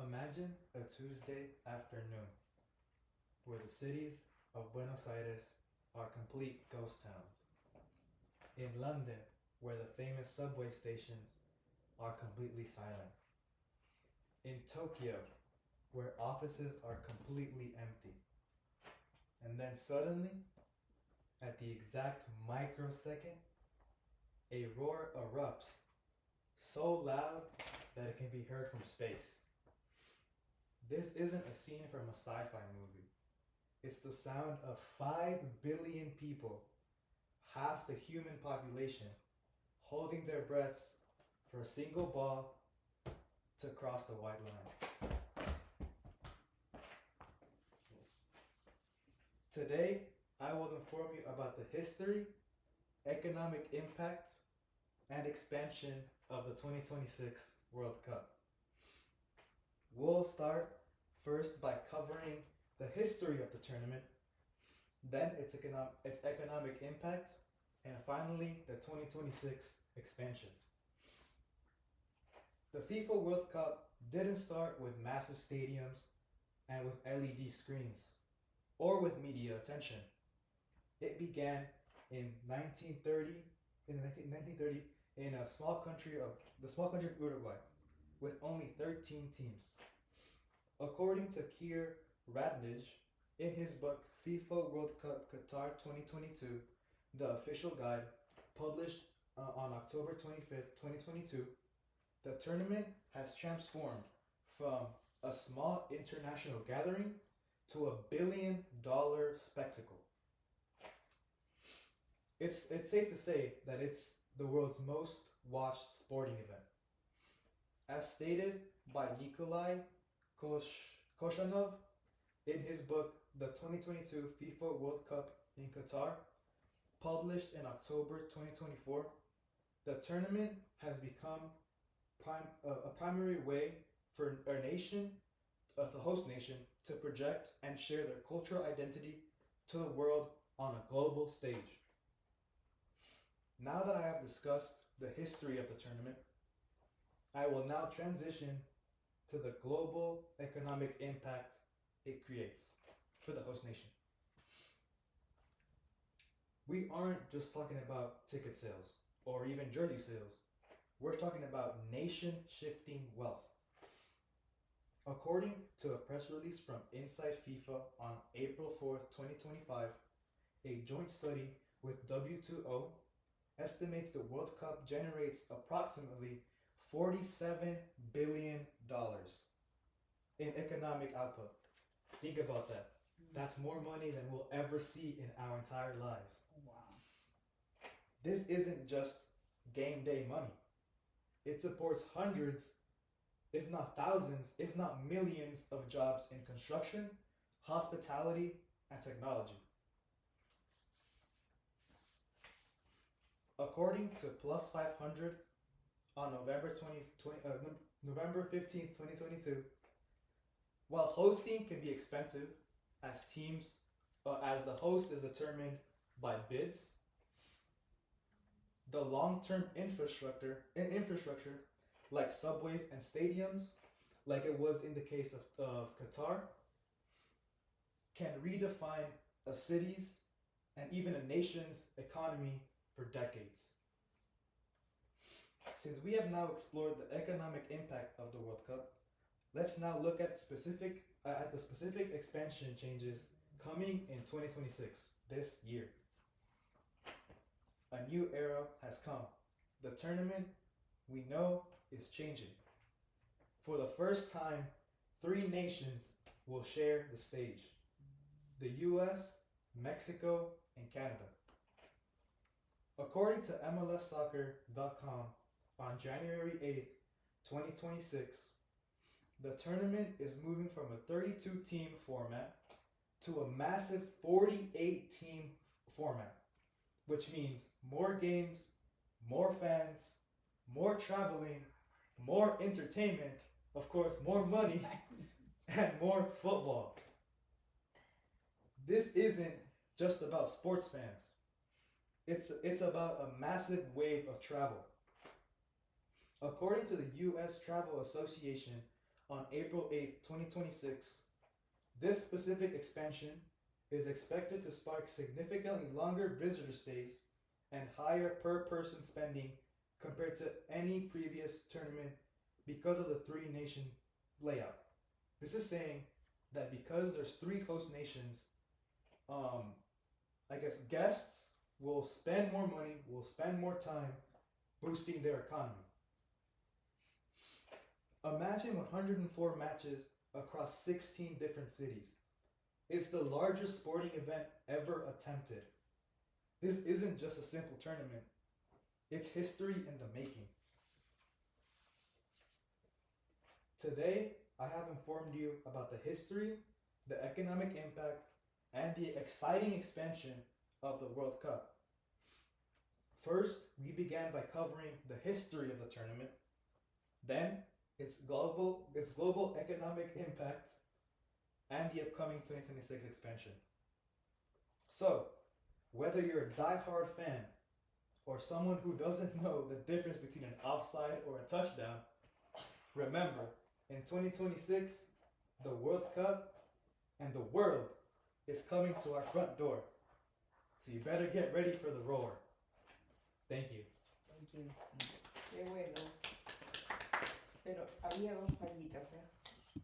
Imagine a Tuesday afternoon where the cities of Buenos Aires are complete ghost towns. In London, where the famous subway stations are completely silent. In Tokyo, where offices are completely empty. And then suddenly, at the exact microsecond, a roar erupts so loud that it can be heard from space. This isn't a scene from a sci-fi movie. It's the sound of 5 billion people, half the human population, holding their breaths for a single ball to cross the white line. Today, I will inform you about the history, economic impact, and expansion of the 2026 World Cup. We'll start first by covering the history of the tournament, then its economic impact, and finally the 2026 expansion. The FIFA World Cup didn't start with massive stadiums and with LED screens or with media attention. It began in 1930 in a small country of Uruguay with only 13 teams. According to Keir Radnich, in his book FIFA World Cup Qatar 2022, the official guide, published on October 25th, 2022, the tournament has transformed from a small international gathering to a billion-dollar spectacle. It's safe to say that it's the world's most watched sporting event. As stated by Nikolai Koshanov in his book The 2022 FIFA World Cup in Qatar, published in October 2024, the tournament has become a primary way for a nation, the host nation, to project and share their cultural identity to the world on a global stage. Now that I have discussed the history of the tournament, I will now transition to the global economic impact it creates for the host nation. We aren't just talking about ticket sales or even jersey sales. We're talking about nation-shifting wealth. According to a press release from Inside FIFA on April 4th, 2025, a joint study with W2O estimates the World Cup generates approximately $47 billion in economic output. Think about that. That's more money than we'll ever see in our entire lives. Wow. This isn't just game day money. It supports hundreds, if not thousands, if not millions of jobs in construction, hospitality, and technology. According to Plus 500 on November 15th, 2022, while hosting can be expensive as the host is determined by bids, the long-term infrastructure like subways and stadiums, like it was in the case of Qatar, can redefine a city's and even a nation's economy for decades. Since we have now explored the economic impact of the World Cup, let's now look at the specific expansion changes coming in 2026, this year. A new era has come. The tournament we know is changing. For the first time, 3 nations will share the stage: the US, Mexico, and Canada. According to MLSsoccer.com, on January 8th, 2026, the tournament is moving from a 32-team format to a massive 48-team format, which means more games, more fans, more traveling, more entertainment, of course, more money, and more football. This isn't just about sports fans. It's about a massive wave of travel. According to the U.S. Travel Association, on April 8th, 2026. This specific expansion is expected to spark significantly longer visitor stays and higher per person spending compared to any previous tournament because of the three nation layout. This is saying that because there's three host nations, I guess guests will spend more money, will spend more time boosting their economy. Imagine 104 matches across 16 different cities. It's the largest sporting event ever attempted. This isn't just a simple tournament, it's history in the making. Today, I have informed you about the history, the economic impact, and the exciting expansion of the World Cup. First, we began by covering the history of the tournament, then its global economic impact, and the upcoming 2026 expansion. So, whether you're a die-hard fan or someone who doesn't know the difference between an offside or a touchdown, remember, in 2026, the World Cup and the world is coming to our front door. So you better get ready for the roar. Thank you. Thank you. Qué bueno. Pero había dos fallitas, ¿eh?